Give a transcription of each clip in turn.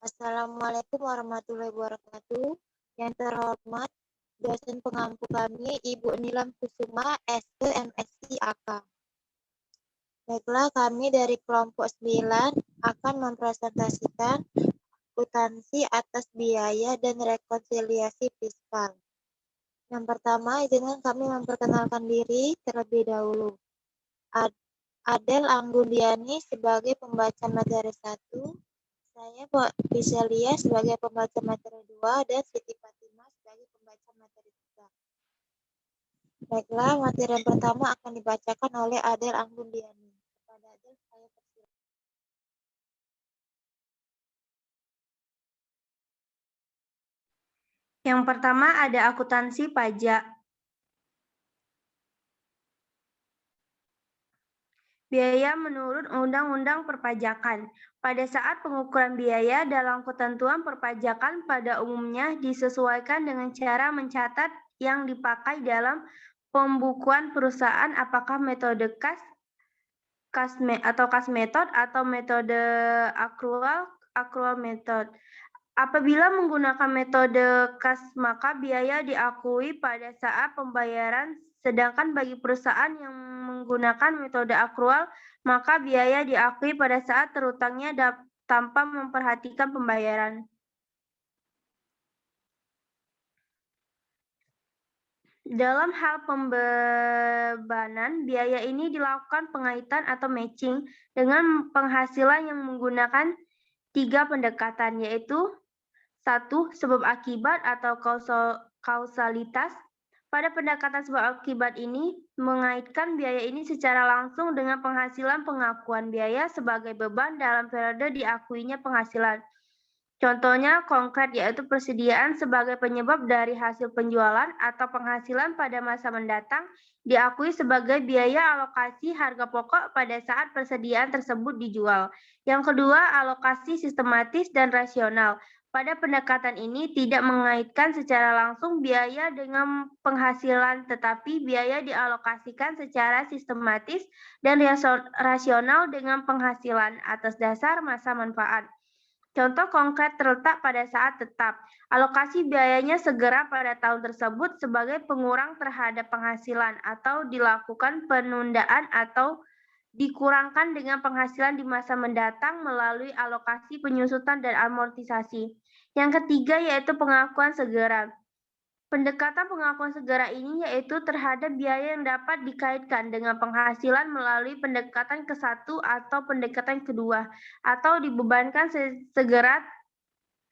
Assalamualaikum warahmatullahi wabarakatuh. Yang terhormat dosen pengampu kami, Ibu Nilam Kusuma, SE MSI AK. Baiklah, kami dari kelompok 9 akan mempresentasikan akuntansi atas biaya dan rekonsiliasi fiskal. Yang pertama, izinkan kami memperkenalkan diri terlebih dahulu. Adel Anggundiani sebagai pembaca materi 1, saya Fiselia sebagai pembaca materi 2, dan Siti Fatimah sebagai pembaca materi 3. Baiklah, materi yang pertama akan dibacakan oleh Adel Anggundiani. Kepada Adel, saya persilakan. Yang pertama ada akuntansi pajak. Biaya menurut Undang-Undang Perpajakan. Pada saat pengukuran biaya dalam ketentuan perpajakan pada umumnya disesuaikan dengan cara mencatat yang dipakai dalam pembukuan perusahaan, apakah metode kas method atau metode accrual method. Apabila menggunakan metode kas, maka biaya diakui pada saat pembayaran, sedangkan bagi perusahaan yang menggunakan metode accrual, maka biaya diakui pada saat terutangnya tanpa memperhatikan pembayaran. Dalam hal pembebanan, biaya ini dilakukan pengaitan atau matching dengan penghasilan yang menggunakan 3 pendekatan, yaitu 1. Sebab akibat atau kausalitas. Pada pendekatan sebab akibat ini, mengaitkan biaya ini secara langsung dengan penghasilan pengakuan biaya sebagai beban dalam periode diakuinya penghasilan. Contohnya konkret yaitu persediaan sebagai penyebab dari hasil penjualan atau penghasilan pada masa mendatang diakui sebagai biaya alokasi harga pokok pada saat persediaan tersebut dijual. Yang kedua, alokasi sistematis dan rasional. Pada pendekatan ini tidak mengaitkan secara langsung biaya dengan penghasilan, tetapi biaya dialokasikan secara sistematis dan rasional dengan penghasilan atas dasar masa manfaat. Contoh konkret terletak pada saat tetap. Alokasi biayanya segera pada tahun tersebut sebagai pengurang terhadap penghasilan atau dilakukan penundaan atau dikurangkan dengan penghasilan di masa mendatang melalui alokasi penyusutan dan amortisasi. Yang ketiga yaitu pengakuan segera. Pendekatan pengakuan segera ini yaitu terhadap biaya yang dapat dikaitkan dengan penghasilan melalui pendekatan ke-1 atau pendekatan kedua, atau dibebankan segera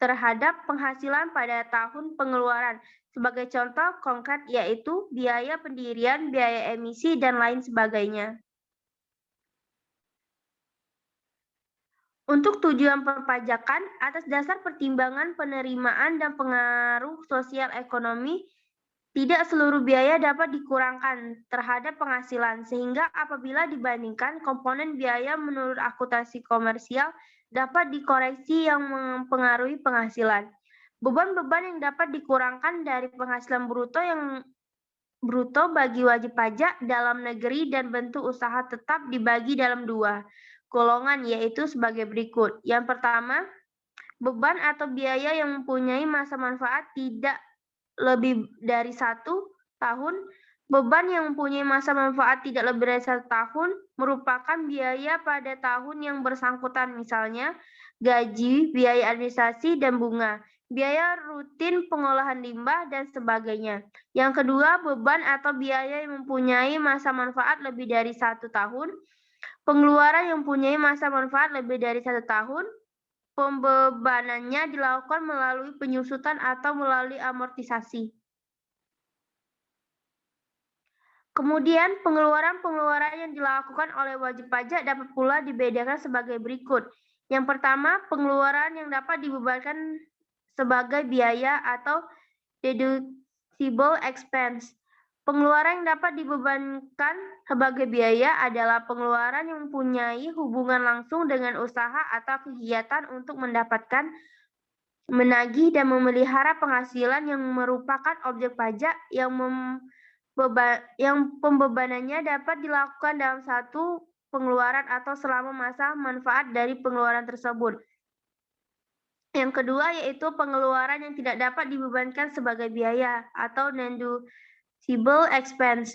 terhadap penghasilan pada tahun pengeluaran. Sebagai contoh konkret yaitu biaya pendirian, biaya emisi, dan lain sebagainya. Untuk tujuan perpajakan, atas dasar pertimbangan penerimaan dan pengaruh sosial ekonomi, tidak seluruh biaya dapat dikurangkan terhadap penghasilan, sehingga apabila dibandingkan komponen biaya menurut akuntansi komersial dapat dikoreksi yang mempengaruhi penghasilan. Beban-beban yang dapat dikurangkan dari penghasilan bruto bagi wajib pajak dalam negeri dan bentuk usaha tetap dibagi dalam 2 golongan, yaitu sebagai berikut. Yang pertama, beban atau biaya yang mempunyai masa manfaat tidak lebih dari 1 tahun. Beban yang mempunyai masa manfaat tidak lebih dari 1 tahun merupakan biaya pada tahun yang bersangkutan, misalnya gaji, biaya administrasi, dan bunga, biaya rutin pengolahan limbah, dan sebagainya. Yang kedua, beban atau biaya yang mempunyai masa manfaat lebih dari 1 tahun. Pengeluaran yang mempunyai masa manfaat lebih dari 1 tahun, pembebanannya dilakukan melalui penyusutan atau melalui amortisasi. Kemudian, pengeluaran-pengeluaran yang dilakukan oleh wajib pajak dapat pula dibedakan sebagai berikut. Yang pertama, pengeluaran yang dapat dibebankan sebagai biaya atau deductible expense. Pengeluaran yang dapat dibebankan sebagai biaya adalah pengeluaran yang mempunyai hubungan langsung dengan usaha atau kegiatan untuk mendapatkan, menagih, dan memelihara penghasilan yang merupakan objek pajak yang pembebanannya dapat dilakukan dalam satu pengeluaran atau selama masa manfaat dari pengeluaran tersebut. Yang kedua yaitu pengeluaran yang tidak dapat dibebankan sebagai biaya atau non-deductible expense.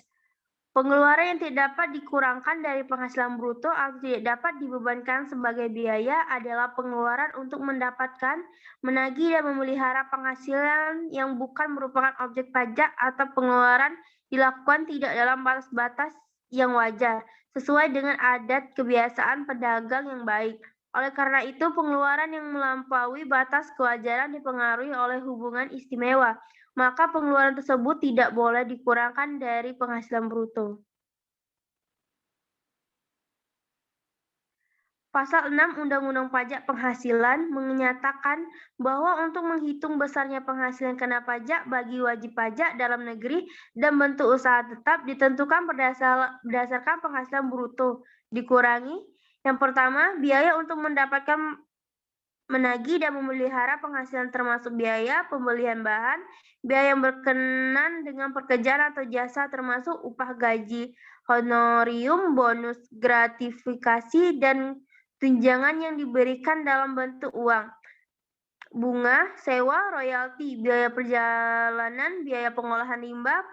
Pengeluaran yang tidak dapat dikurangkan dari penghasilan bruto atau tidak dapat dibebankan sebagai biaya adalah pengeluaran untuk mendapatkan, menagih, dan memelihara penghasilan yang bukan merupakan objek pajak atau pengeluaran dilakukan tidak dalam batas-batas yang wajar, sesuai dengan adat kebiasaan pedagang yang baik. Oleh karena itu, pengeluaran yang melampaui batas kewajaran dipengaruhi oleh hubungan istimewa, maka pengeluaran tersebut tidak boleh dikurangkan dari penghasilan bruto. Pasal 6 Undang-Undang Pajak Penghasilan menyatakan bahwa untuk menghitung besarnya penghasilan kena pajak bagi wajib pajak dalam negeri dan bentuk usaha tetap ditentukan berdasarkan penghasilan bruto dikurangi. Yang pertama, biaya untuk mendapatkan, menagih, dan memelihara penghasilan termasuk biaya pembelian bahan, biaya yang berkenan dengan pekerjaan atau jasa termasuk upah, gaji, honorium, bonus, gratifikasi, dan tunjangan yang diberikan dalam bentuk uang, bunga, sewa, royalti, biaya perjalanan, biaya pengolahan limbah,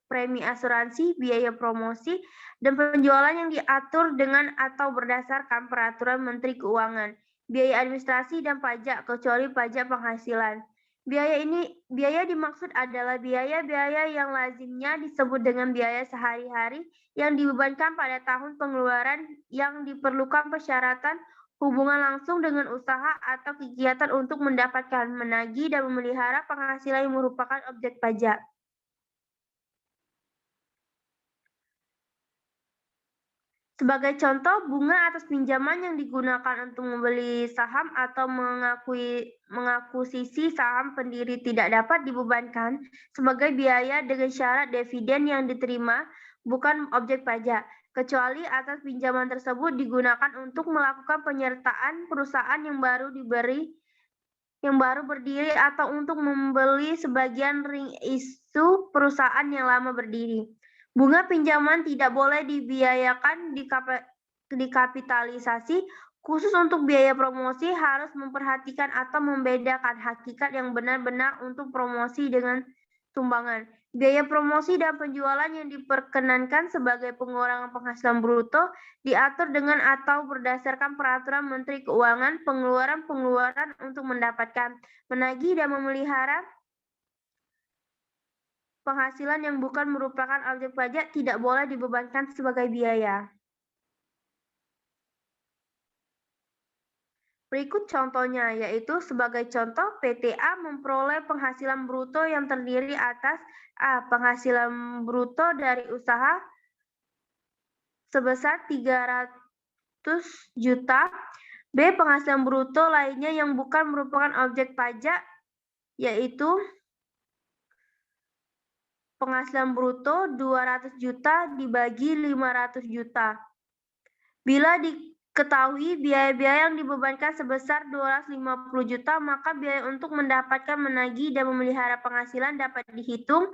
premi asuransi, biaya promosi, dan penjualan yang diatur dengan atau berdasarkan peraturan Menteri Keuangan, biaya administrasi dan pajak kecuali pajak penghasilan. Biaya dimaksud adalah biaya-biaya yang lazimnya disebut dengan biaya sehari-hari yang dibebankan pada tahun pengeluaran yang diperlukan persyaratan hubungan langsung dengan usaha atau kegiatan untuk mendapatkan, menagih, dan memelihara penghasilan yang merupakan objek pajak. Sebagai contoh, bunga atas pinjaman yang digunakan untuk membeli saham atau mengakuisisi saham pendiri tidak dapat dibebankan sebagai biaya dengan syarat dividen yang diterima bukan objek pajak, kecuali atas pinjaman tersebut digunakan untuk melakukan penyertaan perusahaan yang baru berdiri atau untuk membeli sebagian ring issue perusahaan yang lama berdiri. Bunga pinjaman tidak boleh dibiayakan dikapitalisasi. Khusus untuk biaya promosi harus memperhatikan atau membedakan hakikat yang benar-benar untuk promosi dengan sumbangan. Biaya promosi dan penjualan yang diperkenankan sebagai pengurangan penghasilan bruto diatur dengan atau berdasarkan peraturan Menteri Keuangan. Pengeluaran untuk mendapatkan, menagih, dan memelihara penghasilan yang bukan merupakan objek pajak tidak boleh dibebankan sebagai biaya. Berikut contohnya, yaitu sebagai contoh PTA memperoleh penghasilan bruto yang terdiri atas A. Penghasilan bruto dari usaha sebesar 300 juta, B. Penghasilan bruto lainnya yang bukan merupakan objek pajak, yaitu penghasilan bruto 200 juta dibagi 500 juta. Bila diketahui biaya-biaya yang dibebankan sebesar 250 juta, maka biaya untuk mendapatkan, menagih, dan memelihara penghasilan dapat dihitung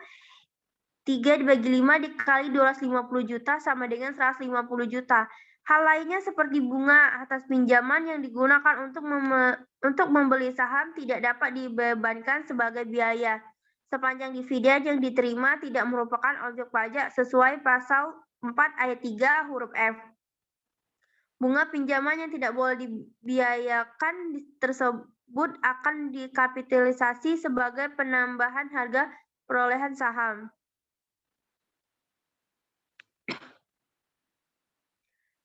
3 dibagi 5 dikali 250 juta sama dengan 150 juta. Hal lainnya seperti bunga atas pinjaman yang digunakan untuk membeli saham tidak dapat dibebankan sebagai biaya sepanjang dividen yang diterima tidak merupakan objek pajak sesuai pasal 4 ayat 3 huruf F. Bunga pinjaman yang tidak boleh dibiayakan tersebut akan dikapitalisasi sebagai penambahan harga perolehan saham.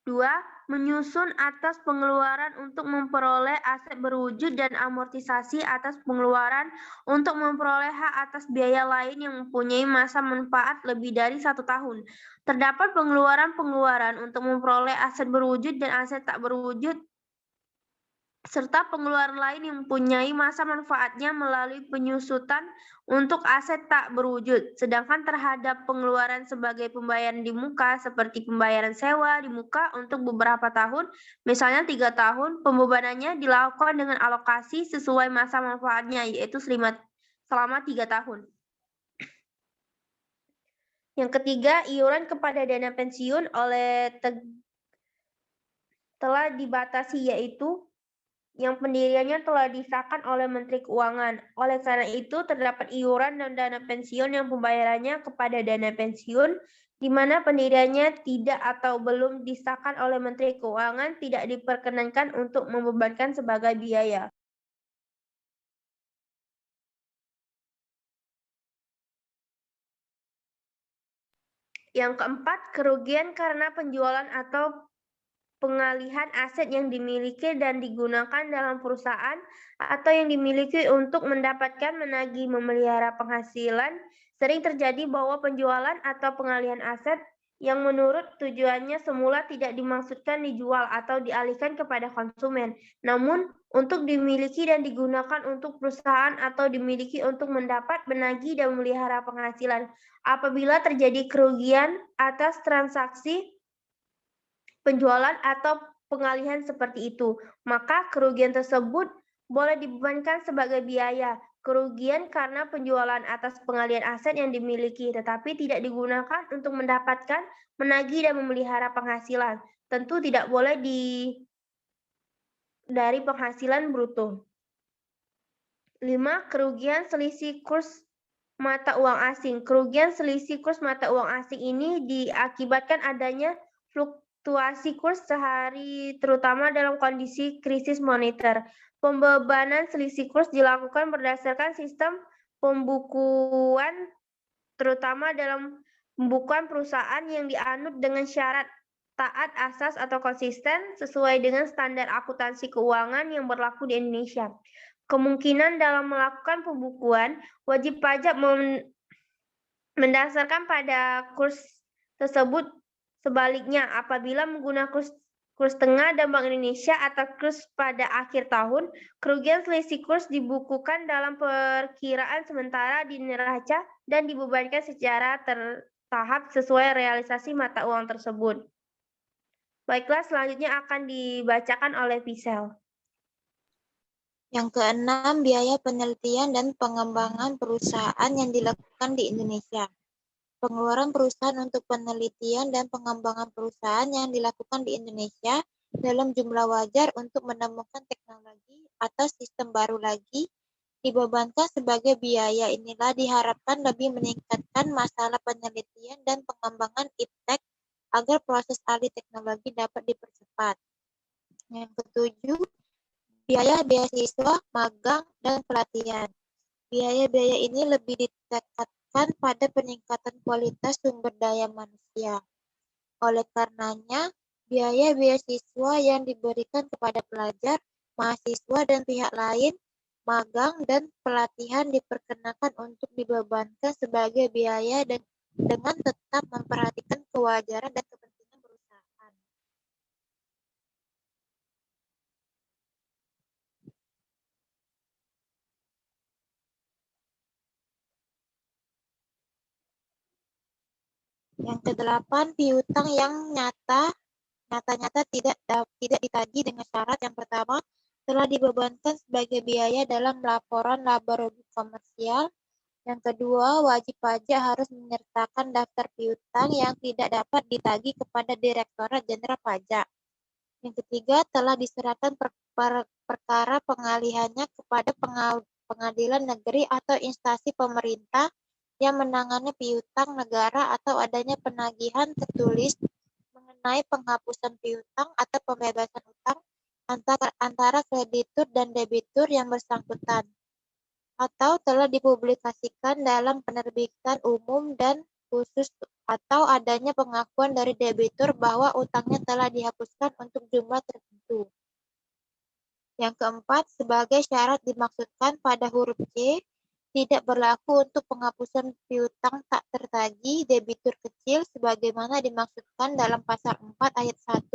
2. Menyusun atas pengeluaran untuk memperoleh aset berwujud dan amortisasi atas pengeluaran untuk memperoleh hak atas biaya lain yang mempunyai masa manfaat lebih dari 1 tahun. Terdapat pengeluaran-pengeluaran untuk memperoleh aset berwujud dan aset tak berwujud, serta pengeluaran lain yang mempunyai masa manfaatnya melalui penyusutan untuk aset tak berwujud. Sedangkan terhadap pengeluaran sebagai pembayaran di muka, seperti pembayaran sewa di muka untuk beberapa tahun, misalnya 3 tahun, pembebanannya dilakukan dengan alokasi sesuai masa manfaatnya, yaitu selama 3 tahun. Yang ketiga, iuran kepada dana pensiun telah dibatasi, yaitu yang pendiriannya telah disahkan oleh Menteri Keuangan. Oleh karena itu, terdapat iuran dan dana pensiun yang pembayarannya kepada dana pensiun, di mana pendiriannya tidak atau belum disahkan oleh Menteri Keuangan tidak diperkenankan untuk membebankan sebagai biaya. Yang keempat, kerugian karena penjualan atau pengalihan aset yang dimiliki dan digunakan dalam perusahaan atau yang dimiliki untuk mendapatkan, menagih, memelihara penghasilan. Sering terjadi bahwa penjualan atau pengalihan aset yang menurut tujuannya semula tidak dimaksudkan dijual atau dialihkan kepada konsumen, namun untuk dimiliki dan digunakan untuk perusahaan atau dimiliki untuk mendapat, menagih, dan memelihara penghasilan. Apabila terjadi kerugian atas transaksi penjualan atau pengalihan seperti itu, maka kerugian tersebut boleh dibebankan sebagai biaya. Kerugian karena penjualan atas pengalihan aset yang dimiliki tetapi tidak digunakan untuk mendapatkan, menagih, dan memelihara penghasilan. Tentu tidak boleh dari penghasilan bruto. 5. Kerugian selisih kurs mata uang asing. Kerugian selisih kurs mata uang asing ini diakibatkan adanya fluktuasi kurs sehari, terutama dalam kondisi krisis moneter. Pembebanan selisih kurs dilakukan berdasarkan sistem pembukuan, terutama dalam pembukuan perusahaan yang dianut dengan syarat taat asas atau konsisten sesuai dengan standar akuntansi keuangan yang berlaku di Indonesia. Kemungkinan dalam melakukan pembukuan, wajib pajak mendasarkan pada kurs tersebut. Sebaliknya, apabila menggunakan kurs tengah dan Bank Indonesia atau kurs pada akhir tahun, kerugian selisih kurs dibukukan dalam perkiraan sementara di neraca dan dibebankan secara bertahap sesuai realisasi mata uang tersebut. Baiklah, selanjutnya akan dibacakan oleh Pisel. Yang keenam, biaya penelitian dan pengembangan perusahaan yang dilakukan di Indonesia. Pengeluaran perusahaan untuk penelitian dan pengembangan perusahaan yang dilakukan di Indonesia dalam jumlah wajar untuk menemukan teknologi atau sistem baru lagi dibebankan sebagai biaya. Inilah diharapkan lebih meningkatkan masalah penelitian dan pengembangan iptek agar proses alih teknologi dapat dipercepat. Yang ketujuh, biaya beasiswa, magang, dan pelatihan. Biaya-biaya ini lebih ditingkatkan pada peningkatan kualitas sumber daya manusia. Oleh karenanya, biaya beasiswa yang diberikan kepada pelajar, mahasiswa, dan pihak lain, magang, dan pelatihan diperkenakan untuk dibebankan sebagai biaya dan dengan tetap memperhatikan kewajaran dan kepentingan perusahaan. Yang kedelapan, piutang yang nyata-nyata tidak ditagih dengan syarat. Yang pertama, telah dibebankan sebagai biaya dalam laporan laba rugi komersial. Yang kedua, wajib pajak harus menyertakan daftar piutang yang tidak dapat ditagih kepada Direktorat Jenderal Pajak. Yang ketiga, telah diserahkan perkara pengalihannya kepada pengadilan negeri atau instansi pemerintah yang menangani piutang negara atau adanya penagihan tertulis mengenai penghapusan piutang atau pembebasan utang antara kreditur dan debitur yang bersangkutan, atau telah dipublikasikan dalam penerbitan umum dan khusus, atau adanya pengakuan dari debitur bahwa utangnya telah dihapuskan untuk jumlah tertentu. Yang keempat, sebagai syarat dimaksudkan pada huruf C, tidak berlaku untuk penghapusan piutang tak tertagih debitur kecil sebagaimana dimaksudkan dalam pasal 4 ayat 1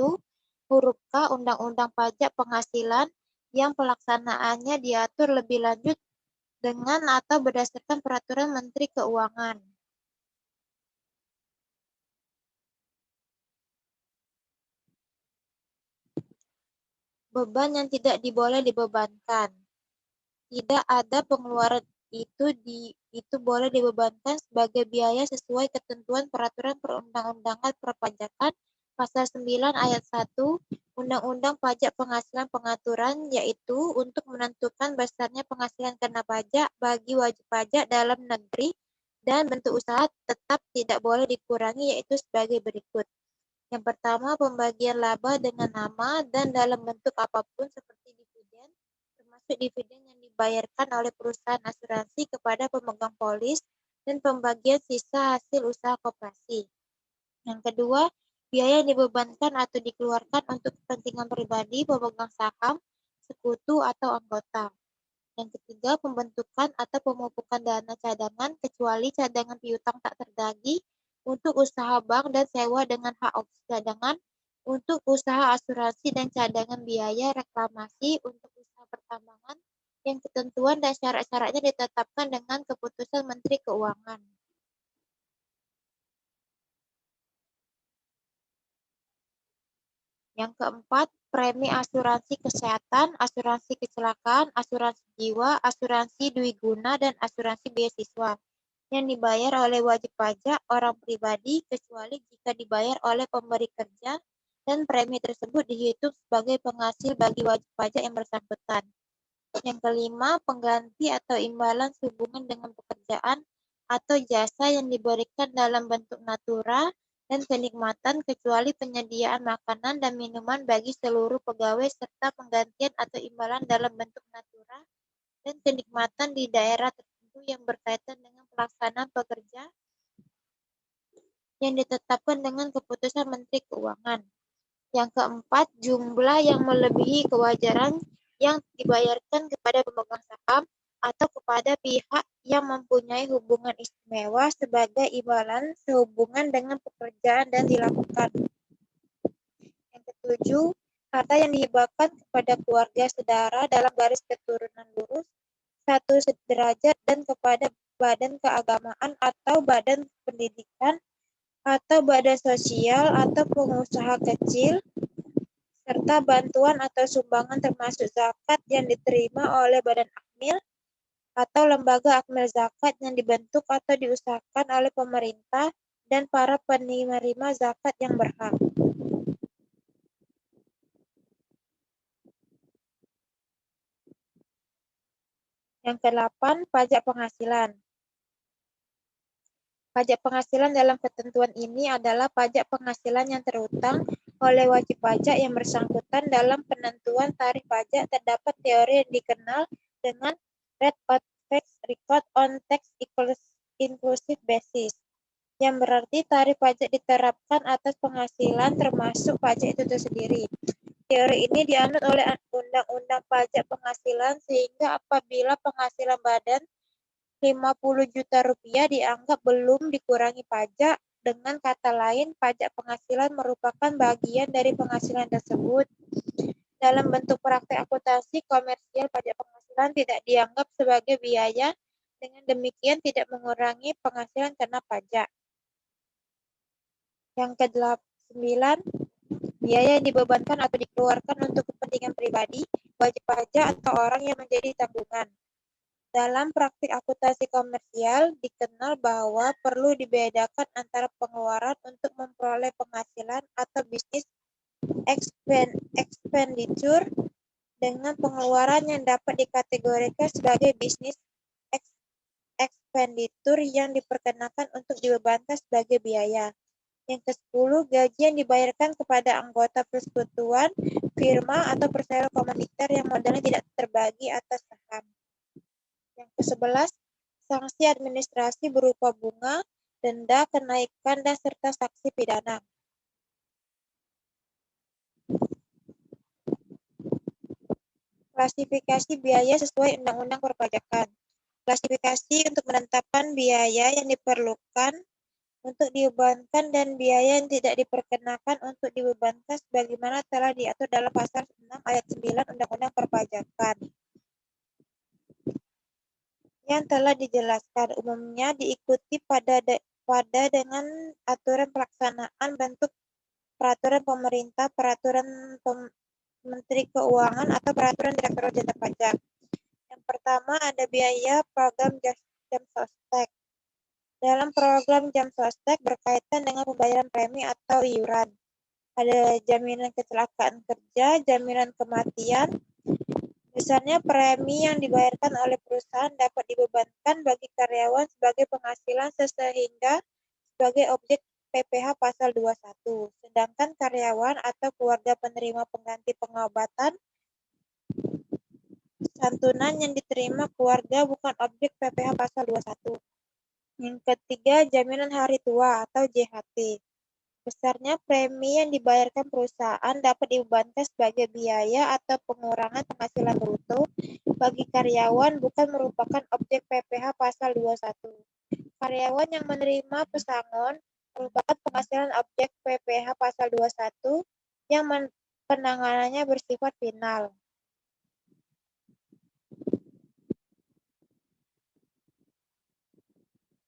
huruf K Undang-Undang Pajak Penghasilan yang pelaksanaannya diatur lebih lanjut dengan atau berdasarkan peraturan Menteri Keuangan. Beban yang tidak diboleh dibebankan. Tidak ada pengeluaran itu boleh dibebankan sebagai biaya sesuai ketentuan peraturan perundang-undangan perpajakan Pasal 9 ayat 1 Undang-Undang Pajak Penghasilan pengaturan yaitu untuk menentukan besarnya penghasilan kena pajak bagi wajib pajak dalam negeri dan bentuk usaha tetap tidak boleh dikurangi yaitu sebagai berikut. Yang pertama, pembagian laba dengan nama dan dalam bentuk apapun seperti dividen, termasuk dividen yang dibayarkan oleh perusahaan asuransi kepada pemegang polis dan pembagian sisa hasil usaha koperasi. Yang kedua, biaya yang dibebankan atau dikeluarkan untuk kepentingan pribadi, pemegang saham, sekutu, atau anggota. Yang ketiga, pembentukan atau pemupukan dana cadangan kecuali cadangan piutang tak terdagih untuk usaha bank dan sewa dengan hak opsi cadangan untuk usaha asuransi dan cadangan biaya reklamasi untuk usaha pertambangan yang ketentuan dan syarat-syaratnya ditetapkan dengan keputusan Menteri Keuangan. Yang keempat, premi asuransi kesehatan, asuransi kecelakaan, asuransi jiwa, asuransi dwiguna, dan asuransi beasiswa yang dibayar oleh wajib pajak orang pribadi kecuali jika dibayar oleh pemberi kerja dan premi tersebut dihitung sebagai penghasil bagi wajib pajak yang bersangkutan. Yang kelima, pengganti atau imbalan sehubungan dengan pekerjaan atau jasa yang diberikan dalam bentuk natura dan kenikmatan kecuali penyediaan makanan dan minuman bagi seluruh pegawai serta penggantian atau imbalan dalam bentuk natura dan kenikmatan di daerah tertentu yang berkaitan dengan pelaksanaan pekerja yang ditetapkan dengan keputusan Menteri Keuangan. Yang keempat, jumlah yang melebihi kewajaran yang dibayarkan kepada pemegang saham atau kepada pihak yang mempunyai hubungan istimewa sebagai imbalan sehubungan dengan pekerjaan dan dilakukan. Yang ketujuh, harta yang dihibahkan kepada keluarga saudara dalam garis keturunan lurus satu sederajat dan kepada badan keagamaan atau badan pendidikan atau badan sosial atau pengusaha kecil serta bantuan atau sumbangan termasuk zakat yang diterima oleh badan akmil atau lembaga akmil zakat yang dibentuk atau diusahakan oleh pemerintah dan para penerima zakat yang berhak. Yang kedelapan, pajak penghasilan. Pajak penghasilan dalam ketentuan ini adalah pajak penghasilan yang terutang oleh wajib pajak yang bersangkutan dalam penentuan tarif pajak. Terdapat teori yang dikenal dengan rate of tax record on tax inclusive basis, yang berarti tarif pajak diterapkan atas penghasilan termasuk pajak itu sendiri. Teori ini dianut oleh Undang-Undang Pajak Penghasilan sehingga apabila penghasilan badan 50 juta rupiah dianggap belum dikurangi pajak. Dengan kata lain, pajak penghasilan merupakan bagian dari penghasilan tersebut. Dalam bentuk praktek akuntansi komersial, pajak penghasilan tidak dianggap sebagai biaya. Dengan demikian tidak mengurangi penghasilan kena pajak. Yang ke-9, biaya yang dibebankan atau dikeluarkan untuk kepentingan pribadi, wajib pajak atau orang yang menjadi tanggungan. Dalam praktik akuntansi komersial, dikenal bahwa perlu dibedakan antara pengeluaran untuk memperoleh penghasilan atau bisnis expenditure dengan pengeluaran yang dapat dikategorikan sebagai bisnis expenditure yang diperkenakan untuk dibebankan sebagai biaya. Yang ke-10, gaji yang dibayarkan kepada anggota persekutuan, firma, atau perseroan komunitar yang modalnya tidak terbagi atas saham. Yang ke-11, sanksi administrasi berupa bunga, denda, kenaikan, dan serta sanksi pidana. Klasifikasi biaya sesuai Undang-Undang Perpajakan. Klasifikasi untuk menetapkan biaya yang diperlukan untuk dibebankan dan biaya yang tidak diperkenakan untuk dibebankan sebagaimana telah diatur dalam pasal 6 ayat 9 Undang-Undang Perpajakan. Yang telah dijelaskan umumnya diikuti pada dengan aturan pelaksanaan bentuk peraturan pemerintah, peraturan Menteri Keuangan, atau peraturan Direktorat Jenderal Pajak. Yang pertama ada biaya program jam sostek. Dalam program jam sostek berkaitan dengan pembayaran premi atau iuran. Ada jaminan kecelakaan kerja, jaminan kematian. Misalnya premi yang dibayarkan oleh perusahaan dapat dibebankan bagi karyawan sebagai penghasilan sehingga sebagai objek PPh pasal 21. Sedangkan karyawan atau keluarga penerima pengganti pengobatan santunan yang diterima keluarga bukan objek PPh pasal 21. Yang ketiga, jaminan hari tua atau JHT. Besarnya premi yang dibayarkan perusahaan dapat dibebankan sebagai biaya atau pengurangan penghasilan bruto bagi karyawan bukan merupakan objek PPh pasal 21. Karyawan yang menerima pesangon merupakan penghasilan objek PPh pasal 21 yang penanganannya bersifat final.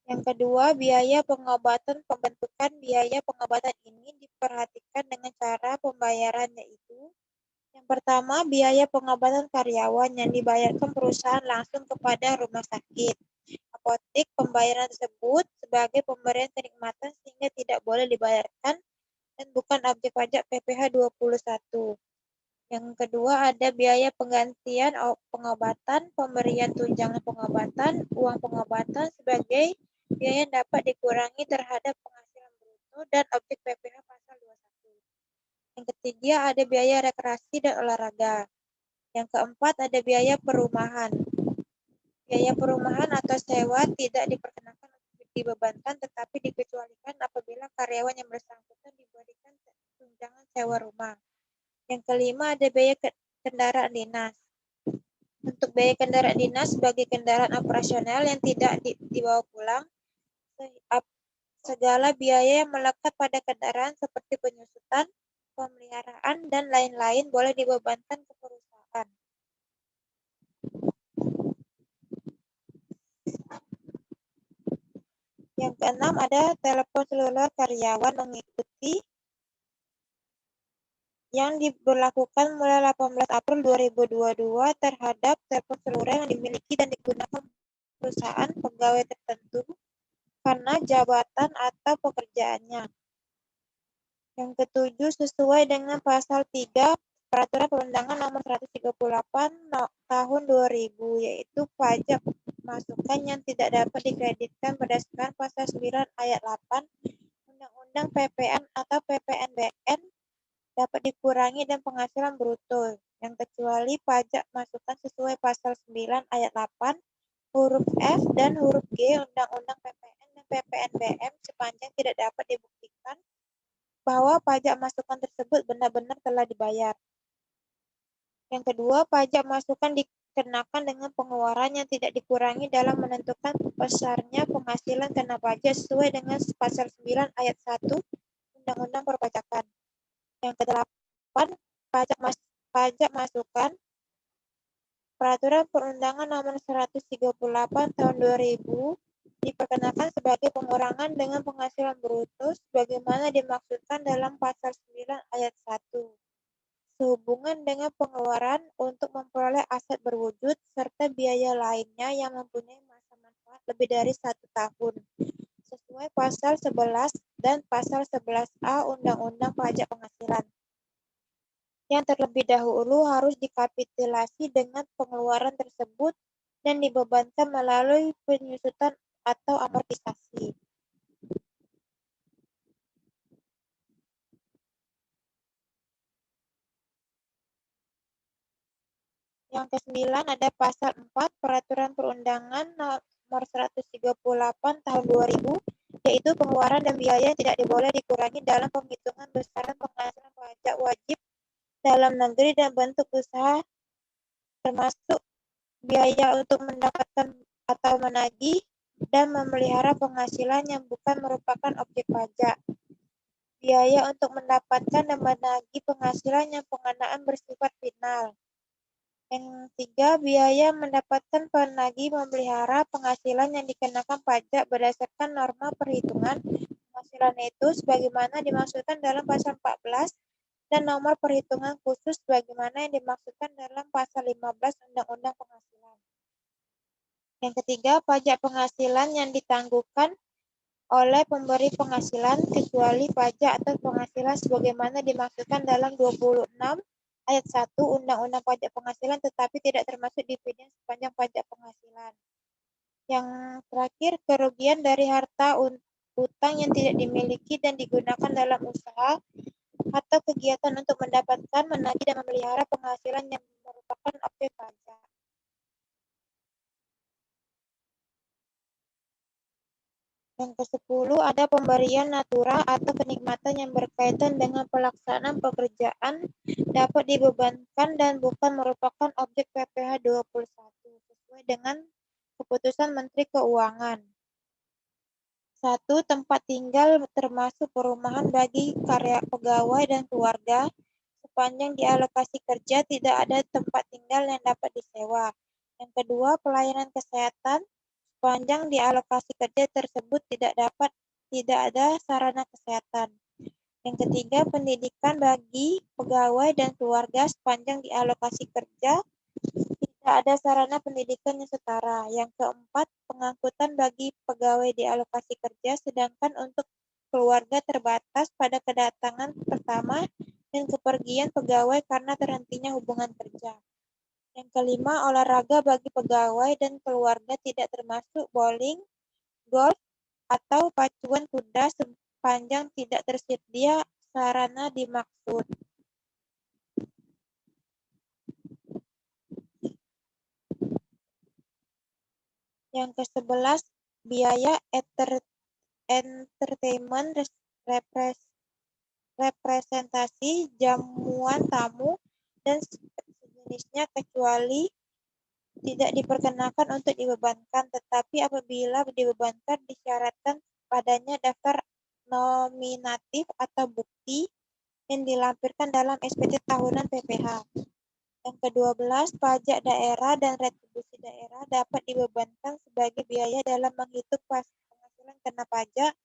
Yang kedua, biaya pengobatan. Pembentukan biaya pengobatan ini diperhatikan dengan cara pembayaran, yaitu yang pertama, biaya pengobatan karyawan yang dibayarkan perusahaan langsung kepada rumah sakit. Apotek pembayaran tersebut sebagai pemberian kenikmatan sehingga tidak boleh dibayarkan dan bukan objek pajak PPh 21. Yang kedua, ada biaya penggantian pengobatan, pemberian tunjangan pengobatan, uang pengobatan sebagai biaya yang dapat dikurangi terhadap penghasilan bruto dan objek PPh pasal 21. Yang ketiga, ada biaya rekreasi dan olahraga. Yang keempat, ada biaya perumahan. Biaya perumahan atau sewa tidak diperkenakan untuk dibebankan tetapi dikecualikan apabila karyawan yang bersangkutan diberikan tunjangan sewa rumah. Yang kelima, ada biaya kendaraan dinas. Untuk biaya kendaraan dinas sebagai kendaraan operasional yang tidak dibawa pulang, segala biaya yang melekat pada kendaraan seperti penyusutan, pemeliharaan, dan lain-lain boleh dibebankan ke perusahaan. Yang keenam, ada telepon seluler karyawan mengikuti yang diberlakukan mulai 18 April 2022 terhadap telepon seluler yang dimiliki dan digunakan perusahaan pegawai tertentu karena jabatan atau pekerjaannya. Yang ketujuh, sesuai dengan pasal 3 Peraturan Perundangan Nomor 138 Tahun 2000, yaitu pajak masukan yang tidak dapat dikreditkan berdasarkan pasal 9 ayat 8 Undang-Undang PPN atau PPNBM dapat dikurangi dan penghasilan bruto, yang kecuali pajak masukan sesuai pasal 9 ayat 8 huruf F dan huruf G Undang-Undang PPN dan PPNBM sepanjang tidak dapat dibuktikan bahwa pajak masukan tersebut benar-benar telah dibayar. Yang kedua, pajak masukan dikenakan dengan pengeluaran yang tidak dikurangi dalam menentukan besarnya penghasilan kena pajak sesuai dengan pasal 9 ayat 1 Undang-Undang Perpajakan. Yang kedelapan, pajak masukan. Peraturan Perundangan Nomor 138 Tahun 2000 diperkenakan sebagai pengurangan dengan penghasilan bruto sebagaimana dimaksudkan dalam pasal 9 ayat 1 sehubungan dengan pengeluaran untuk memperoleh aset berwujud serta biaya lainnya yang mempunyai masa manfaat lebih dari 1 tahun sesuai pasal 11 dan pasal 11A Undang-Undang Pajak Penghasilan, yang terlebih dahulu harus dikapitulasi dengan pengeluaran tersebut dan dibebankan melalui penyusutan atau amortisasi. Yang ke-9 ada pasal 4 Peraturan Perundangan Nomor 138 Tahun 2000, yaitu pengeluaran dan biaya yang tidak boleh dikurangi dalam penghitungan besaran penghasilan pajak wajib dalam negeri dan bentuk usaha, termasuk biaya untuk mendapatkan atau menagih dan memelihara penghasilan yang bukan merupakan objek pajak. Biaya untuk mendapatkan dan menagih penghasilan yang pengenaan bersifat final. Yang ketiga, biaya mendapatkan penagih memelihara penghasilan yang dikenakan pajak berdasarkan norma perhitungan penghasilan itu sebagaimana dimaksudkan dalam pasal 14 dan nomor perhitungan khusus sebagaimana yang dimaksudkan dalam pasal 15 Undang-Undang Penghasilan. Yang ketiga, pajak penghasilan yang ditangguhkan oleh pemberi penghasilan kecuali pajak atas penghasilan sebagaimana dimaksudkan dalam 26 ayat 1 Undang-Undang Pajak Penghasilan, tetapi tidak termasuk dividen sepanjang pajak penghasilan. Yang terakhir, kerugian dari harta utang yang tidak dimiliki dan digunakan dalam usaha atau kegiatan untuk mendapatkan, menagih, dan memelihara penghasilan yang merupakan objek pajak. Yang ke-10 ada pemberian natura atau kenikmatan yang berkaitan dengan pelaksanaan pekerjaan dapat dibebankan dan bukan merupakan objek PPh 21 sesuai dengan keputusan Menteri Keuangan. 1. Tempat tinggal termasuk perumahan bagi pegawai dan keluarga. Sepanjang di alokasi kerja tidak ada tempat tinggal yang dapat disewa. Yang kedua, pelayanan kesehatan. Sepanjang di alokasi kerja tersebut tidak ada sarana kesehatan. Yang ketiga, pendidikan bagi pegawai dan keluarga sepanjang di alokasi kerja tidak ada sarana pendidikan yang setara. Yang keempat, pengangkutan bagi pegawai di alokasi kerja, sedangkan untuk keluarga terbatas pada kedatangan pertama dan kepergian pegawai karena terhentinya hubungan kerja. Yang kelima, olahraga bagi pegawai dan keluarga tidak termasuk bowling, golf, atau pacuan kuda sepanjang tidak tersedia sarana dimaksud. Yang ke-11, biaya entertainment, representasi, jamuan tamu, dan sejenisnya kecuali tidak diperkenakan untuk dibebankan, tetapi apabila dibebankan disyaratkan padanya daftar nominatif atau bukti yang dilampirkan dalam SPT tahunan PPh. Yang ke-12, pajak daerah dan retribusi daerah dapat dibebankan sebagai biaya dalam menghitung penghasilan kena pajak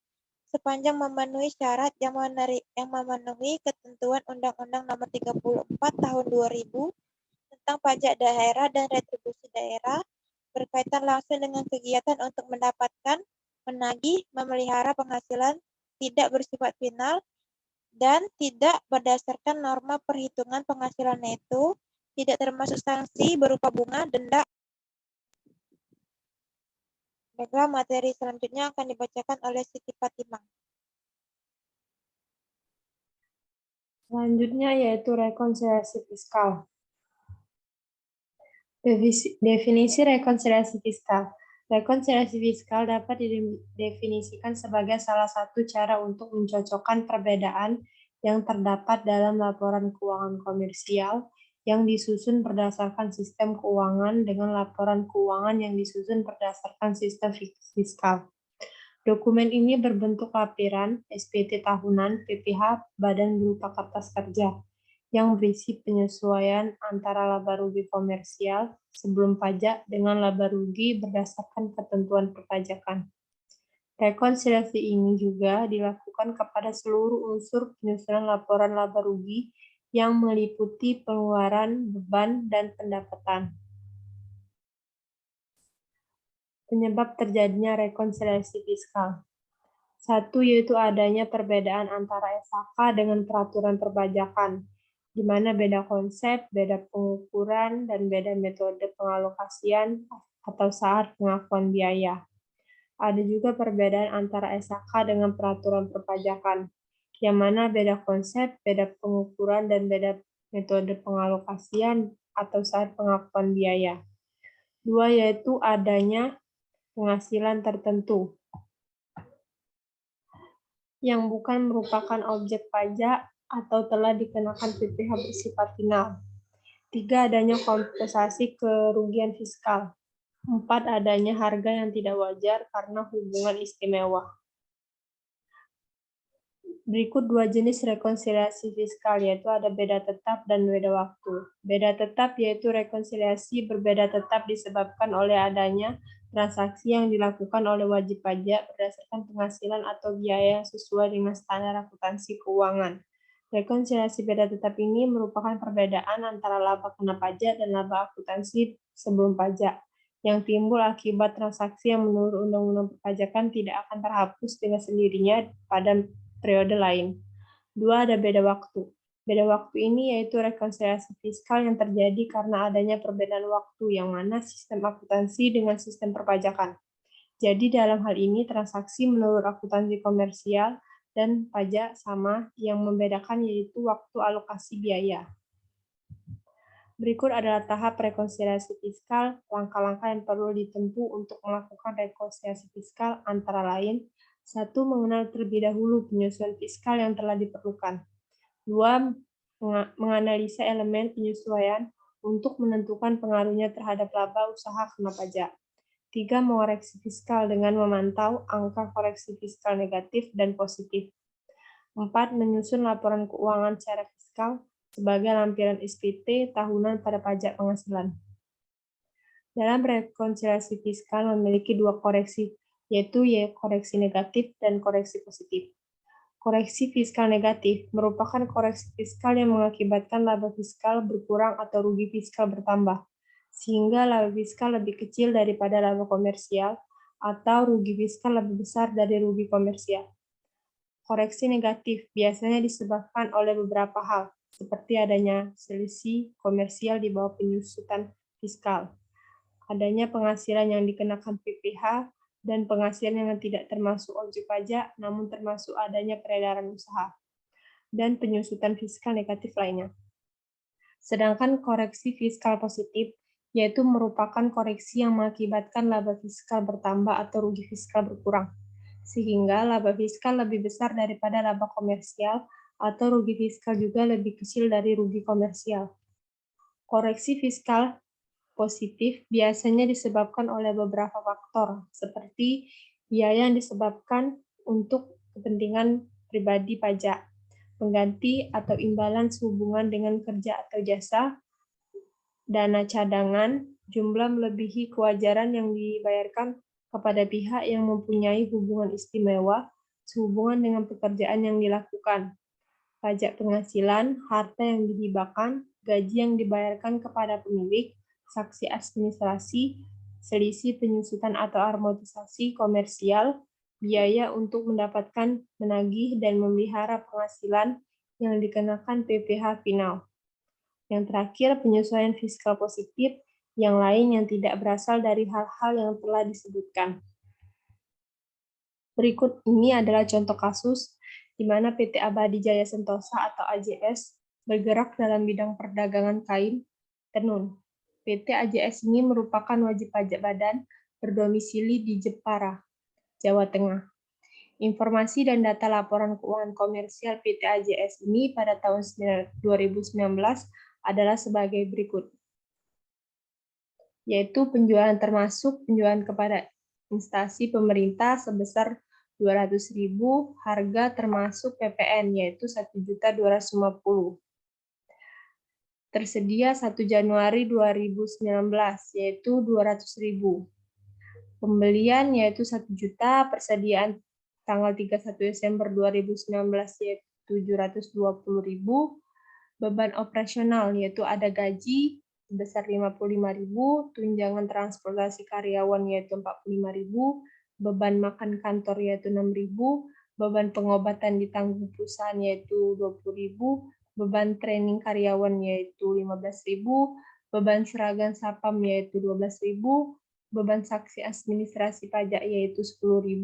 sepanjang memenuhi syarat yang memenuhi ketentuan Undang-Undang Nomor 34 Tahun 2000 tentang pajak daerah dan retribusi daerah berkaitan langsung dengan kegiatan untuk mendapatkan, menagih, memelihara penghasilan tidak bersifat final dan tidak berdasarkan norma perhitungan penghasilan neto, tidak termasuk sanksi berupa bunga, denda. Baiklah, materi selanjutnya akan dibacakan oleh Siti Fatimah. Selanjutnya yaitu rekonsiliasi fiskal. Definisi rekonsiliasi fiskal. Rekonsiliasi fiskal dapat didefinisikan sebagai salah satu cara untuk mencocokkan perbedaan yang terdapat dalam laporan keuangan komersial yang disusun berdasarkan sistem keuangan dengan laporan keuangan yang disusun berdasarkan sistem fiskal. Dokumen ini berbentuk lampiran, SPT tahunan, PPh, badan berupa kertas kerja, yang berisi penyesuaian antara laba rugi komersial sebelum pajak dengan laba rugi berdasarkan ketentuan perpajakan. Rekonsiliasi ini juga dilakukan kepada seluruh unsur penyusunan laporan laba rugi yang meliputi pengeluaran, beban, dan pendapatan. Penyebab terjadinya rekonsiliasi fiskal. 1. Yaitu adanya perbedaan antara SHK dengan peraturan perpajakan, di mana beda konsep, beda pengukuran, dan beda metode pengalokasian atau saat pengakuan biaya. Ada juga perbedaan antara SHK dengan peraturan perpajakan, yang mana beda konsep, beda pengukuran, dan beda metode pengalokasian atau saat pengakuan biaya. 2. Yaitu adanya penghasilan tertentu yang bukan merupakan objek pajak atau telah dikenakan PPh bersifat final. 3. Adanya kompensasi kerugian fiskal. 4. Adanya harga yang tidak wajar karena hubungan istimewa. Berikut 2 jenis rekonsiliasi fiskal, yaitu ada beda tetap dan beda waktu. Beda tetap yaitu rekonsiliasi berbeda tetap disebabkan oleh adanya transaksi yang dilakukan oleh wajib pajak berdasarkan penghasilan atau biaya yang sesuai dengan standar akuntansi keuangan. Rekonsiliasi beda tetap ini merupakan perbedaan antara laba kena pajak dan laba akuntansi sebelum pajak. yang timbul akibat transaksi yang menurut Undang-Undang Perpajakan tidak akan terhapus dengan sendirinya pada periode lain. 2. Ada beda waktu. Beda waktu ini yaitu rekonsiliasi fiskal yang terjadi karena adanya perbedaan waktu yang mana sistem akuntansi dengan sistem perpajakan. Jadi dalam hal ini transaksi menurut akuntansi komersial dan pajak sama, yang membedakan yaitu waktu alokasi biaya. Berikut adalah tahap rekonsiliasi fiskal. Langkah-langkah yang perlu ditempuh untuk melakukan rekonsiliasi fiskal antara lain: 1. Mengenal terlebih dahulu penyesuaian fiskal yang telah diperlukan. 2. Menganalisa elemen penyesuaian untuk menentukan pengaruhnya terhadap laba usaha kena pajak. 3. Mengoreksi fiskal dengan memantau angka koreksi fiskal negatif dan positif. 4. Menyusun laporan keuangan secara fiskal sebagai lampiran SPT tahunan pada pajak penghasilan. Dalam rekonsiliasi fiskal memiliki dua koreksi, yaitu koreksi negatif dan koreksi positif. Koreksi fiskal negatif merupakan koreksi fiskal yang mengakibatkan laba fiskal berkurang atau rugi fiskal bertambah, sehingga laba fiskal lebih kecil daripada laba komersial atau rugi fiskal lebih besar dari rugi komersial. Koreksi negatif biasanya disebabkan oleh beberapa hal, seperti adanya selisih komersial di bawah penyusutan fiskal, adanya penghasilan yang dikenakan PPh, dan penghasilan yang tidak termasuk objek pajak, namun termasuk adanya peredaran usaha, dan penyusutan fiskal negatif lainnya. Sedangkan koreksi fiskal positif, yaitu merupakan koreksi yang mengakibatkan laba fiskal bertambah atau rugi fiskal berkurang, sehingga laba fiskal lebih besar daripada laba komersial atau rugi fiskal juga lebih kecil dari rugi komersial. Koreksi fiskal positif biasanya disebabkan oleh beberapa faktor, seperti biaya yang disebabkan untuk kepentingan pribadi pajak, pengganti atau imbalan sehubungan dengan kerja atau jasa, dana cadangan, jumlah melebihi kewajaran yang dibayarkan kepada pihak yang mempunyai hubungan istimewa sehubungan dengan pekerjaan yang dilakukan, pajak penghasilan, harta yang dihibahkan, gaji yang dibayarkan kepada pemilik, saksi administrasi, selisih penyusutan atau amortisasi komersial, biaya untuk mendapatkan, menagih, dan memelihara penghasilan yang dikenakan PPh final. Yang terakhir, penyesuaian fiskal positif yang lain yang tidak berasal dari hal-hal yang telah disebutkan. Berikut ini adalah contoh kasus di mana PT Abadi Jaya Sentosa atau AJS bergerak dalam bidang perdagangan kain tenun. PT AJS ini merupakan wajib pajak badan berdomisili di Jepara, Jawa Tengah. Informasi dan data laporan keuangan komersial PT AJS ini pada tahun 2019 adalah sebagai berikut, yaitu penjualan termasuk penjualan kepada instansi pemerintah sebesar 200.000, harga termasuk PPN yaitu 1.250.000. Tersedia 1 Januari 2019 yaitu 200.000. Pembelian yaitu 1 juta, persediaan tanggal 31 Desember 2019 yaitu 720.000. Beban operasional yaitu ada gaji sebesar 55.000, tunjangan transportasi karyawan yaitu 45.000, beban makan kantor yaitu 6.000, beban pengobatan ditanggung perusahaan yaitu 20.000, beban training karyawan yaitu 15.000, beban seragam sapam yaitu 12.000, beban saksi administrasi pajak yaitu 10.000,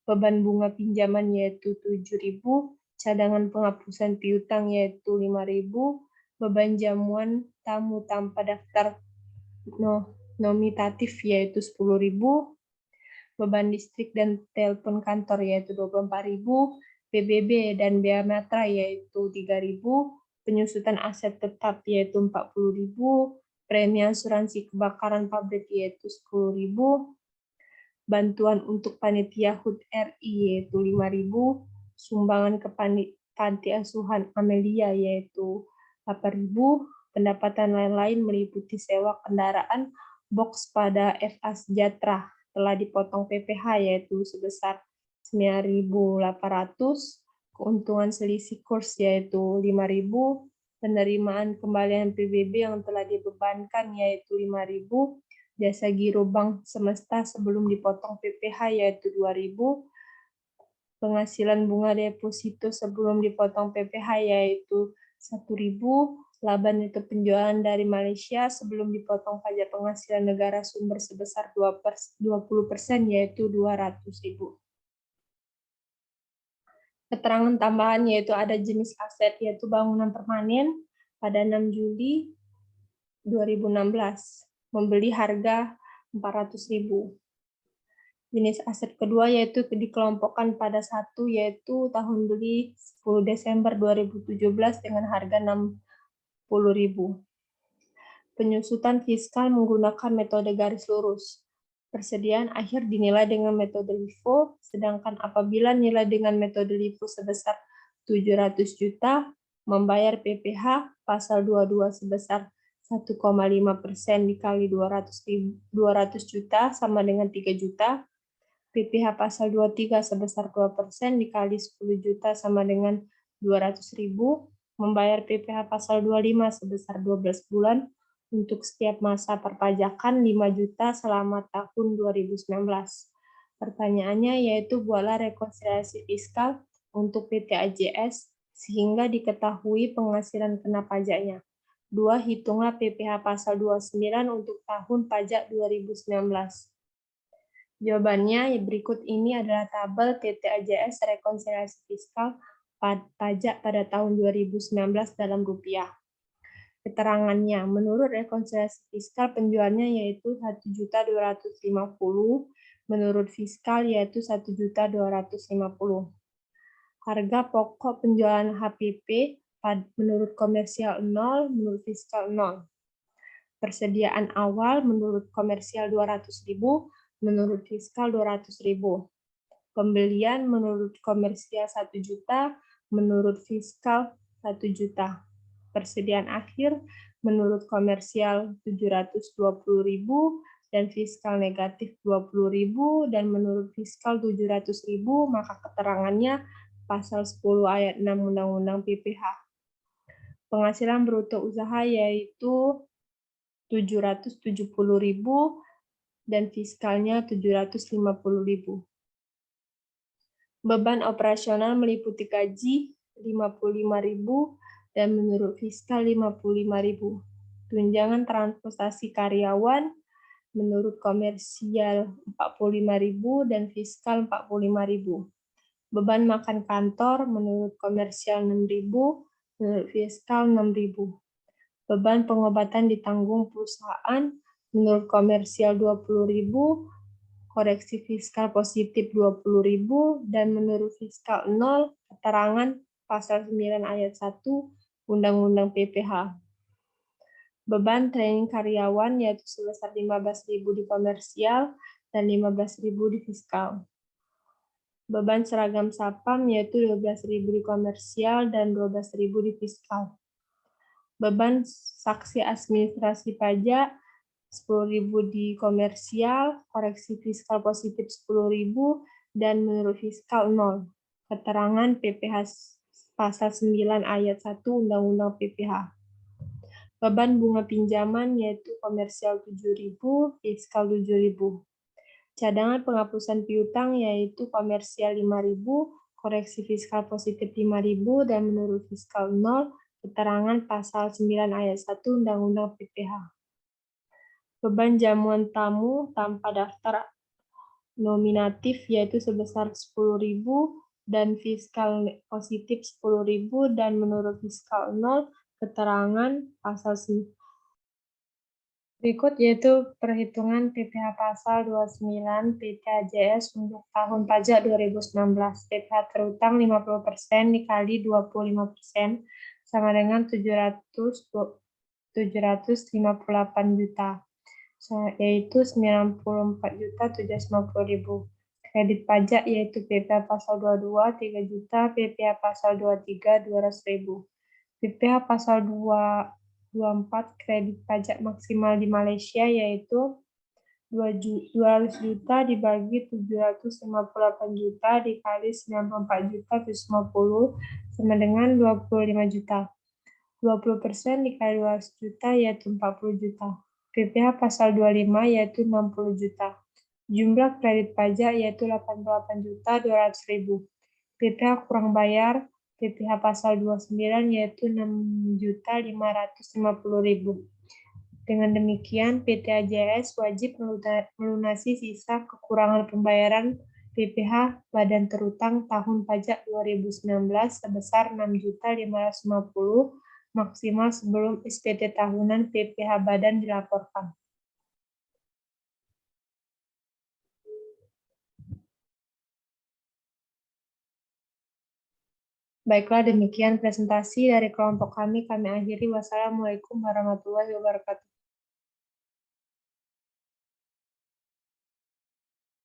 beban bunga pinjaman yaitu 7.000, cadangan penghapusan piutang yaitu 5.000, beban jamuan tamu tanpa daftar nomitatif yaitu 10.000, beban listrik dan telepon kantor yaitu 24.000, PBB dan bea matra yaitu 3.000, penyusutan aset tetap yaitu 40.000, premi asuransi kebakaran pabrik yaitu 10.000, bantuan untuk panitia HUT RI yaitu 5.000, sumbangan ke panti asuhan Amelia yaitu 8.000, pendapatan lain-lain meliputi sewa kendaraan box pada FA Sejahtera telah dipotong PPh yaitu sebesar 9.800, keuntungan selisih kurs yaitu 5.000, penerimaan kembalian PBB yang telah dibebankan yaitu 5.000, Jasa giro bank semesta sebelum dipotong PPh yaitu 2.000, penghasilan bunga deposito sebelum dipotong PPh yaitu 1.000, laba neto penjualan dari Malaysia sebelum dipotong pajak penghasilan negara sumber sebesar 20% yaitu 200.000. Keterangan tambahan yaitu ada jenis aset yaitu bangunan permanen pada 6 Juli 2016. Membeli harga 400.000. Jenis aset kedua yaitu dikelompokkan pada 1 yaitu tahun beli 10 Desember 2017 dengan harga 60.000. Penyusutan fiskal menggunakan metode garis lurus. Persediaan akhir dinilai dengan metode LIFO, sedangkan apabila nilai dengan metode LIFO sebesar 700 juta, membayar PPh pasal 22 sebesar 1,5% dikali 200 juta sama dengan 3 juta, PPh pasal 23 sebesar 2% dikali 10 juta sama dengan 200.000, membayar PPh pasal 25 sebesar 12 bulan untuk setiap masa perpajakan 5 juta selama tahun 2019. Pertanyaannya yaitu buatlah rekonsiliasi fiskal untuk PT AJS sehingga diketahui penghasilan kena pajaknya. 2. Hitunglah PPh pasal 29 untuk tahun pajak 2019. Jawabannya berikut ini adalah tabel PT AJS rekonsiliasi fiskal pajak pada tahun 2019 dalam rupiah. Keterangannya, menurut rekonsiliasi fiskal penjualnya yaitu 1.250.000, menurut fiskal yaitu 1.250.000. Harga pokok penjualan HPP menurut komersial 0, menurut fiskal 0. Persediaan awal menurut komersial 200.000, menurut fiskal 200.000. Pembelian menurut komersial 1 juta, menurut fiskal 1 juta. Persediaan akhir menurut komersial 720.000 dan fiskal negatif 20.000 dan menurut fiskal 700.000, maka keterangannya pasal 10 ayat 6 Undang-Undang PPh. Penghasilan bruto usaha yaitu 770.000 dan fiskalnya 750.000. Beban operasional meliputi gaji 55.000 dan menurut fiskal 55.000. Tunjangan transportasi karyawan menurut komersial 45.000 dan fiskal 45.000. Beban makan kantor menurut komersial 6.000, menurut fiskal 6.000. Beban pengobatan ditanggung perusahaan menurut komersial 20.000, koreksi fiskal positif 20.000, dan menurut fiskal 0, keterangan pasal 9 ayat 1 Undang-Undang PPh. Beban training karyawan yaitu sebesar 15.000 di komersial dan 15.000 di fiskal. Beban seragam Sapam yaitu 12.000 di komersial dan 12.000 di fiskal. Beban saksi administrasi pajak 10.000 di komersial, koreksi fiskal positif 10.000, dan menurut fiskal 0. Keterangan PPh pasal 9 ayat 1 Undang-Undang PPh. Beban bunga pinjaman yaitu komersial 7.000, fiskal 7.000. Cadangan penghapusan piutang yaitu komersial 5.000, koreksi fiskal positif 5.000, dan menurut fiskal 0, keterangan pasal 9 ayat 1 Undang-Undang PPh. Beban jamuan tamu tanpa daftar nominatif yaitu sebesar 10.000 dan fiskal positif 10.000 dan menurut fiskal 0, keterangan pasal 9. Berikut yaitu perhitungan PPh pasal 29 PT AJS untuk tahun pajak 2019. PPh terutang 50% dikali 25% sama dengan 758 juta, yaitu 94.750.000. Kredit pajak yaitu PPh pasal 22 3 juta, PPh pasal 23 200.000. PPh pasal 24 kredit pajak maksimal di Malaysia yaitu 200 juta dibagi 758 juta dikali 94 juta 750 sama dengan 25 juta. 20% dikali 200 juta yaitu 40 juta. PPh pasal 25 yaitu 60 juta. Jumlah kredit pajak yaitu 88.200.000. PPh kurang bayar PPh pasal 29 yaitu 6.550.000. Dengan demikian, PT AJS wajib melunasi sisa kekurangan pembayaran PPh badan terutang tahun pajak 2019 sebesar 6.550.000 maksimal sebelum SPT tahunan PPh badan dilaporkan. Baiklah, demikian presentasi dari kelompok kami. Kami akhiri. Wassalamualaikum warahmatullahi wabarakatuh.